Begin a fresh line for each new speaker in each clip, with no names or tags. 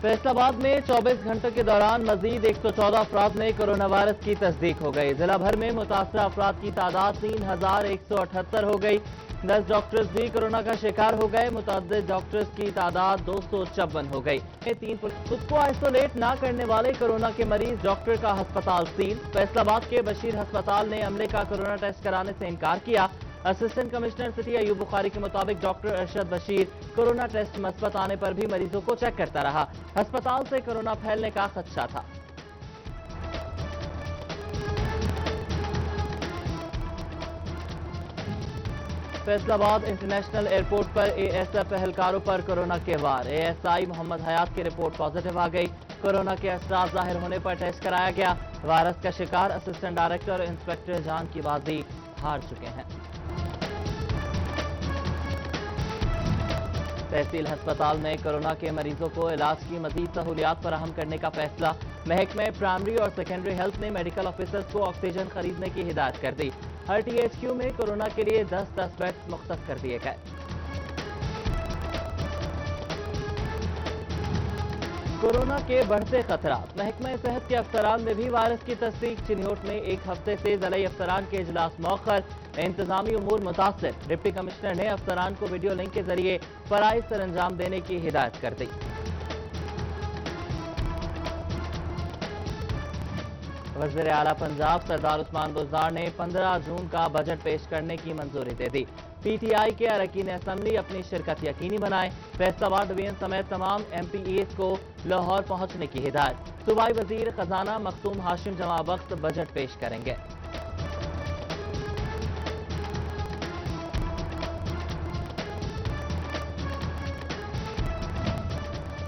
फैसलाबाद में 24 घंटों के दौरान मजीद 114 अफराद में कोरोना वायरस की तस्दीक हो गई। जिला भर में मुतासरा अफराद की तादाद 3178 हो गई। 10 डॉक्टर्स भी कोरोना का शिकार हो गए। मुतअद्दिद डॉक्टर्स की तादाद 256 हो गई। खुद को आइसोलेट ना करने वाले कोरोना के मरीज डॉक्टर का अस्पताल सील। फैसलाबाद के बशीर अस्पताल ने अमले का कोरोना टेस्ट कराने से इनकार किया। Assistant commissioner city Ayub Bukhari के मुताबिक doctor Arshad Bashir corona test मस्बत आने पर भी मरीजों को चेक करता रहा। अस्पताल से कोरोना फैलने का खदशा था। फैसलाबाद इंटरनेशनल एयरपोर्ट पर एएसएफ एहलकारों पर कोरोना के वार। एएसआई मोहम्मद हयात की रिपोर्ट पॉजिटिव आ गई। कोरोना के असरार जाहिर होने पर टेस्ट कराया गया। वायरस का शिकार असिस्टेंट डायरेक्टर और इंस्पेक्टर जान की बाजी हार चुके हैं। तहसील अस्पताल में कोरोना के मरीजों को इलाज की मजीद सहूलियात फराहम करने का फैसला। महकमे प्राइमरी और सेकेंडरी हेल्थ ने मेडिकल ऑफिसर्स को ऑक्सीजन खरीदने की हिदायत कर दी। हर टीएचक्यू में कोरोना के लिए 10-10 बेड्स मुख्तस कर दिए गए। कोरोना के बढ़ते खतरात। महकमा सेहत के अफसरान में भी वायरस की तस्दीक। चिन्होट में एक हफ्ते से ज़िला अफसरान के इजलास मौखर। इंतजामी उमूर मुतासिर। डिप्टी कमिश्नर ने अफसरान को वीडियो लिंक के जरिए फराइज सर अंजाम देने की हिदायत कर दी। वज़ीर आला पंजाब सरदार उस्मान बुज़दार ने 15 जून का बजट पेश करने की मंजूरी दे दी। पीटीआई के अरकान असम्बली अपनी शिरकत यकीनी बनाए। फैसलाबाद डिवीजन समेत तमाम एमपीईएस को लाहौर पहुंचने की हिदायत। सूबाई वजीर खजाना मखदूम हाशिम जमा वक्त बजट पेश करेंगे।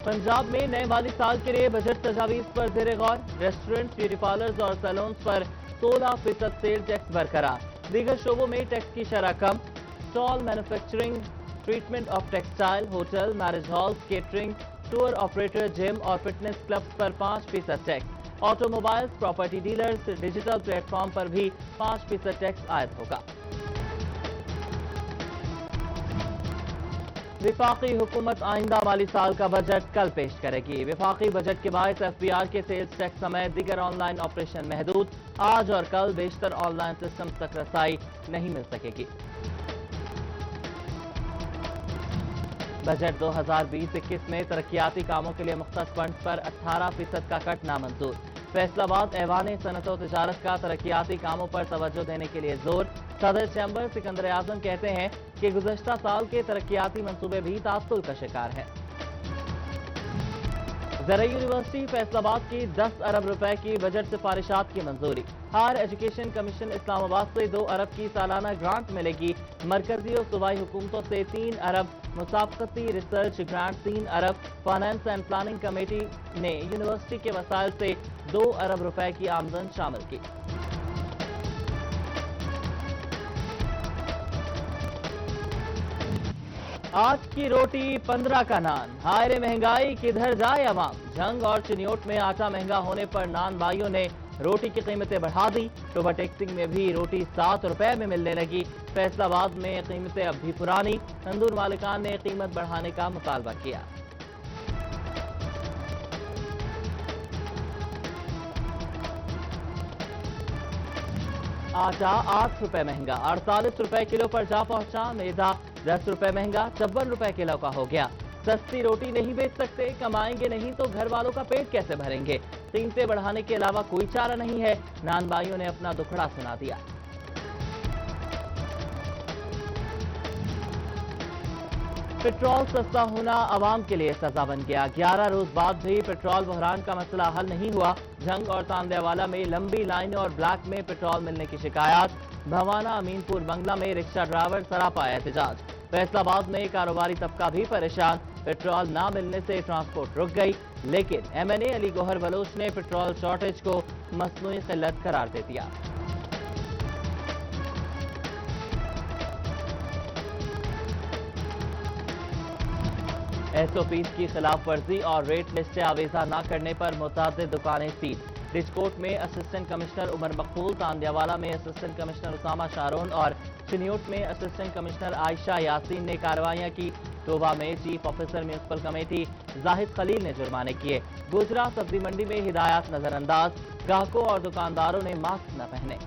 पंजाब में नए माली साल के लिए बजट तजावीज पर ज़ेर गौर। रेस्टोरेंट, ब्यूटी पार्लर्स और सैलून्स पर 16% सेल टैक्स बरकरार। दीगर शोबों में टैक्स की शरह कम। Stall, manufacturing, treatment of textile, hotel, marriage halls, catering, tour operator, gym और फिटनेस क्लब्स पर 5% tax. Automobiles, property dealers, digital platform पर भी 5% टैक्स आयद होगा। विफाकी हुकूमत आइंदा माली साल का बजट कल पेश करेगी। विफाकी बजट के बायस एफबीआर के सेल्स टैक्स समेत दीगर ऑनलाइन ऑपरेशन महदूद। आज और कल बेशतर ऑनलाइन सिस्टम्स तक रसाई नहीं मिल सकेगी। बजट 2020-21 में तरक्याती कामों के लिए मुख्तस फंड पर 18% का कट नामंजूर। फैसलाबाद ऐवान सनत व तिजारत का तरक्याती कामों पर तवज्जो देने के लिए जोर। सदर चैम्बर सिकंदर आजम कहते हैं कि गुज़श्ता साल के तरक्याती मंसूबे भी तात्तुल का शिकार हैं। ज़राई यूनिवर्सिटी फैसलाबाद की 10 अरब रुपए की बजट सिफारिशात की मंजूरी। हायर एजुकेशन कमीशन इस्लामाबाद से 2 अरब की सालाना ग्रांट मिलेगी। मरकजी और सूबाई हुकूमतों से 3 अरब, मुसाफकती रिसर्च ग्रांट 3 अरब। फाइनेंस एंड प्लानिंग कमेटी ने यूनिवर्सिटी के वसाइल से 2 अरब रुपए की आमदन शामिल की। आज की रोटी 15 का नान। हाय महंगाई किधर जाए अवाम। झंग और चिन्योट में आटा महंगा होने पर नान भाइयों ने रोटी की कीमतें बढ़ा दी। टोबा टेक्सिंग में भी रोटी 7 रुपए में मिलने लगी। फैसलाबाद में कीमतें अब भी पुरानी। तंदूर मालिकान ने कीमत बढ़ाने का मुतालबा किया। आटा 8 रुपए महंगा। 48 रुपए किलो पर जा पहुंचा। मैदा 10 रुपए महंगा। 54 रुपए किलो का हो गया। सस्ती रोटी नहीं बेच सकते, कमाएंगे नहीं तो घर वालों का पेट कैसे भरेंगे। कीमतें बढ़ाने के अलावा कोई चारा नहीं है। नान भाइयों ने अपना दुखड़ा सुना दिया। पेट्रोल सस्ता होना आवाम के लिए सजा बन गया। 11 रोज बाद भी पेट्रोल बहरान का मसला हल नहीं हुआ। झंग और तांदेवाला में लंबी लाइनें और ब्लैक में पेट्रोल मिलने की शिकायत। भवाना, अमीनपुर, बंगला में रिक्शा ड्राइवर सरापा एहतजाज। फैसलाबाद में कारोबारी तबका भी परेशान। पेट्रोल ना मिलने से ट्रांसपोर्ट रुक गई। लेकिन एमएनए अली गौहर बलोच ने पेट्रोल शॉर्टेज को मसनूई किल्लत करार दे दिया। एसओपीज की खिलाफ वर्जी और रेट लिस्टें आवेजा न करने पर मुतादिद दुकानें सील। रिजकोट में असिस्टेंट कमिश्नर उमर मकबूल, तांदियावाला में असिस्टेंट कमिश्नर उसामा शारोन और चिन्योट में असिस्टेंट कमिश्नर आयशा यासीन ने कार्रवाइयां की। टोबा में chief officer municipal committee Zahid Khalil ने जुर्माने किए। गुजरा सब्जी मंडी में हिदायत नजरअंदाज, ग्राहकों और दुकानदारों ने मास्क न पहने।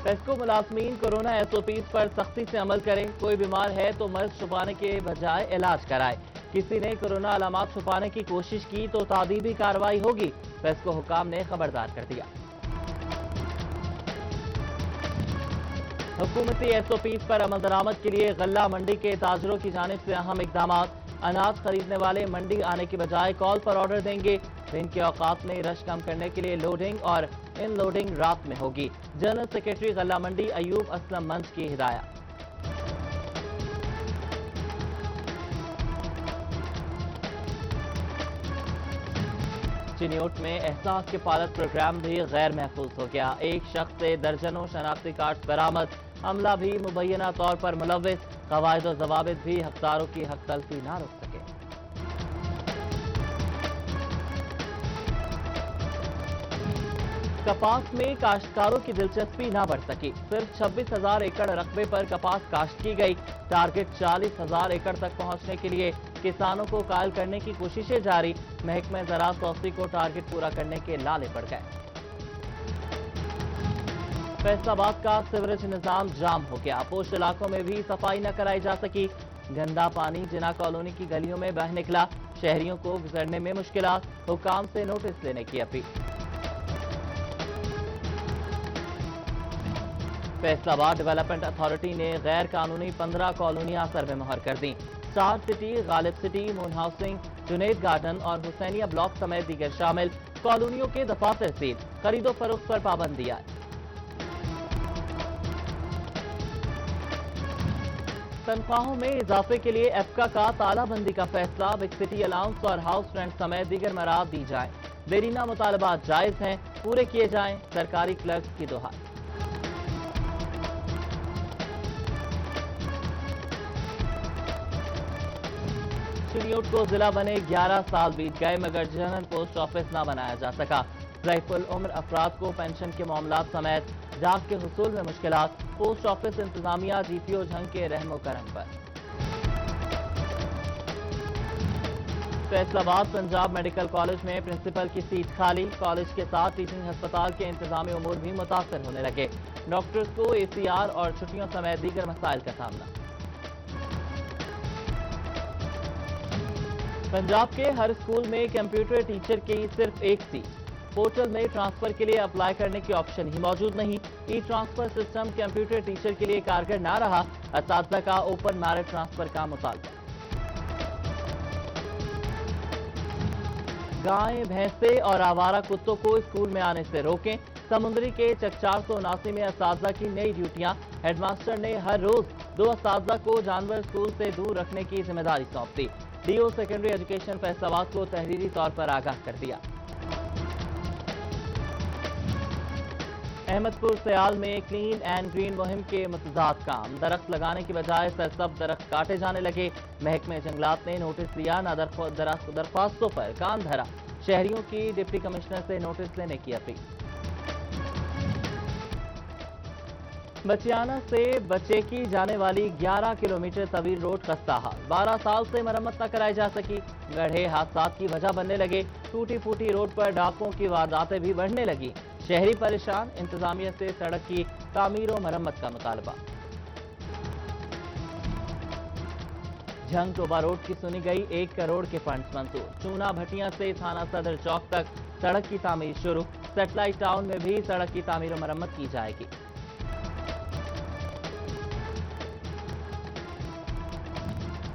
पेस्को मुलाजमीन कोरोना एसओपीज पर सख्ती से अमल करें। कोई बीमार है तो मर्ज छुपाने के बजाय इलाज कराए। किसी ने कोरोना अलामत छुपाने की कोशिश की तो तादीबी कार्रवाई होगी, पेस्को हुकाम ने खबरदार कर दिया। हुकूमती एसओपीज पर अमल दरामद के लिए गल्ला मंडी के ताजरों की जानिब से अहम इकदाम। अनाज खरीदने वाले मंडी आने के बजाय कॉल पर ऑर्डर देंगे। दिन के औकात में रश कम करने के लिए लोडिंग और इन लोडिंग रात में होगी। जनरल सेक्रेटरी गल्ला मंडी अयूब असलम मंच की हिदायत। चिन्योट में एहसास के पायलट प्रोग्राम भी गैर महफूज हो गया। एक शख्स से दर्जनों शनाख्ती कार्ड बरामद, अमला भी मुबैना तौर पर मुलव्विस। कवायद और जवाबित भी हकदारों की हक तलफी ना रोक सके। कपास में काश्तकारों की दिलचस्पी ना बढ़ सकी। सिर्फ 26,000 एकड़ रकबे पर कपास काश्त की गई। टारगेट 40,000 एकड़ तक पहुंचने के लिए किसानों को कायल करने की कोशिशें जारी। महकमे ज़राअत तौसीक को टारगेट पूरा करने के लाले पड़ गए। फैसलाबाद का सीवरेज निजाम जाम हो गया। पोस्ट इलाकों में भी सफाई न कराई जा सकी। गंदा पानी जिना कॉलोनी की गलियों में बह निकला। शहरियों को गुजरने में मुश्किलात, हुकाम से नोटिस लेने की अपील। फैसलाबाद डेवलपमेंट अथॉरिटी ने गैर कानूनी 15 कॉलोनियां सर्वे मोहर कर दी। Star city, Ghalib city, moon housing, Junaid garden और हुसैनिया ब्लॉक समेत दीगर शामिल कॉलोनियों के दफातर सील। खरीदो फरोख्त पर पाबंदी आए। तनख्वाहों में इजाफे के लिए एफका का तालाबंदी का फैसला। बिग सिटी अलाउंस और हाउस रेंट समेत दीगर मराद दी जाए। देरीना मुतालबात जायज हैं, पूरे किए जाएं, सरकारी क्लर्क की दुहाई। चिन्योट को जिला बने 11 साल बीत गए मगर जनरल पोस्ट ऑफिस न बनाया जा सका। ज़ईफ़ुल उम्र अफराद को पेंशन के मामलात समेत जाग के हुसूल में मुश्किलात। पोस्ट ऑफिस इंतजामिया जीपीओ झंग के रहमो करम पर। फैसलाबाद पंजाब मेडिकल कॉलेज में प्रिंसिपल की सीट खाली। कॉलेज के साथ टीचिंग अस्पताल के इंतजामी उमूर भी मुतासर होने लगे। डॉक्टर्स को एसीआर और छुट्टियों समेत दीगर मसाइल का सामना। पंजाब के हर स्कूल में कंप्यूटर टीचर की सिर्फ एक सीट। पोर्टल में ट्रांसफर के लिए अप्लाई करने की ऑप्शन ही मौजूद नहीं। ई ट्रांसफर सिस्टम कंप्यूटर टीचर के लिए कारगर ना रहा। असातिज़ा का ओपन मेरिट ट्रांसफर का मुतालबा। गायें, भैंसे और आवारा कुत्तों को स्कूल में आने से रोकें। समुंदरी के चक 479 में असातिज़ा की नई ड्यूटियां। हेडमास्टर ने हर रोज 2 असातिज़ा को जानवर स्कूल से दूर रखने की जिम्मेदारी सौंप दी। डीओ सेकेंडरी एजुकेशन फैसलाबाद को तहरीरी तौर पर आगाह कर दिया। अहमदपुर सयाल में क्लीन एंड ग्रीन मुहिम के मतजाद काम। दरख्त लगाने की बजाय सरसब्ज दरख्त काटे जाने लगे। महकमे जंगलात ने नोटिस लिया, न दरख्वास्तों पर कान धरा। शहरियों की डिप्टी कमिश्नर से नोटिस लेने की अपील। बचियाना से बचेकी जाने वाली 11 किलोमीटर तवील रोड खस्ता हाल। 12 साल से मरम्मत न कराई जा सकी। गड्ढे हादसात की वजह बनने लगे। टूटी फूटी रोड पर डाकुओं की वारदातें भी बढ़ने लगी। शहरी परेशान, इंतजामिया से सड़क की तामीर और मरम्मत का मुतालबा। झंग टोबा रोड की सुनी गई 1 करोड़ के फंड्स मंजूर। चूना भटिया से थाना सदर चौक तक सड़क की तामीर शुरू। सेटेलाइट टाउन में भी सड़क की तामीर और मरम्मत की जाएगी।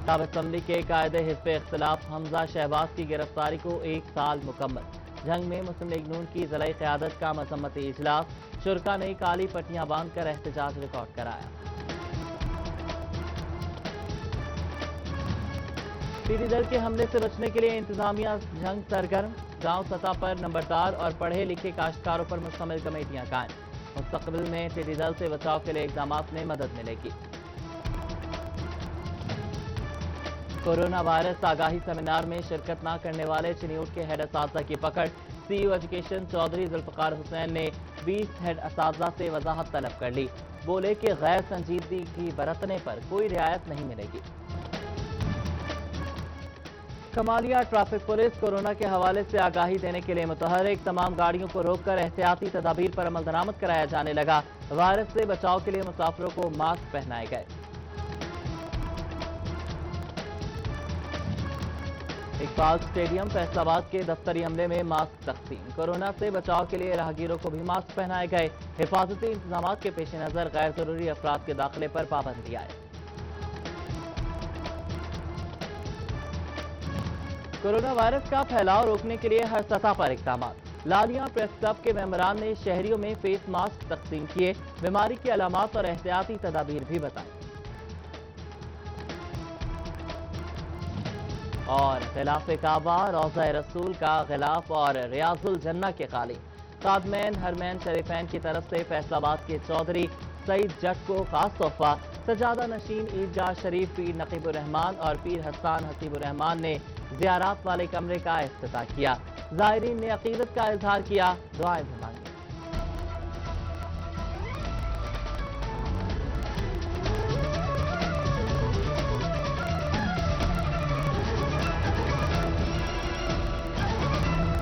नायब असम्बली के कायदे हिज़्ब इख्तिलाफ हमजा शहबाज की गिरफ्तारी को 1 साल मुकम्मल। जंग में मुस्लिम लीग नून की ज़िला क़यादत का मज़म्मती इजलास। शुरका ने काली पट्टियां बांधकर एहतजाज रिकॉर्ड कराया। टिड्डी दल के हमले से बचने के लिए इंतजामिया जंग सरगर्म। गांव सतह पर नंबरदार और पढ़े लिखे काश्तकारों पर मुश्तमिल कमेटियां कायम। मुस्तकबिल में टिड्डी दल से बचाव के लिए इक़दामात में मदद मिलेगी। कोरोना वायरस आगाही सेमिनार में शिरकत न करने वाले चिन्यूट के हेड असातिज़ा की पकड़। सीईओ एजुकेशन चौधरी जुल्फकार हुसैन ने 20 हेड असातिज़ा से वजाहत तलब कर ली। बोले कि गैर संजीदगी बरतने पर कोई रियायत नहीं मिलेगी। कमालिया ट्रैफिक पुलिस कोरोना के हवाले से आगाही देने के लिए मुतहर्रिक। तमाम गाड़ियों को रोककर एहतियाती तदाबीर पर अमल दरामद कराया जाने लगा। वायरस से बचाव के लिए मुसाफिरों को मास्क पहनाए गए। इकबाल स्टेडियम फैसलाबाद के दफ्तरी अमले में मास्क तकसीम। कोरोना से बचाव के लिए राहगीरों को भी मास्क पहनाए गए। हिफाजती इंतजाम के पेश नजर गैर जरूरी अफराद के दाखिले पर पाबंदी आए। कोरोना वायरस का फैलाव रोकने के लिए हर सतह पर इकदाम। लालिया प्रेस क्लब के मेंबरान ने शहरियों में फेस मास्क तकसीम किए। बीमारी की अलामात और एहतियाती तदाबीर भी बताई। और खिलाफ काबा रोज़ा रसूल का गिलाफ और रियाजुल जन्ना के खाली। कादमैन हरमैन शरीफैन की तरफ से फैसलाबाद के चौधरी सईद जट को खास तोहफा। सजादा नशीन ईदगाह शरीफ पीर नकीबुर रहमान और पीर हसन हसीबुर रहमान ने ज़ियारात वाले कमरे का इफ्तिताह किया। ज़ायरीन ने अकीदत का इजहार किया, दुआएं भी मांगी।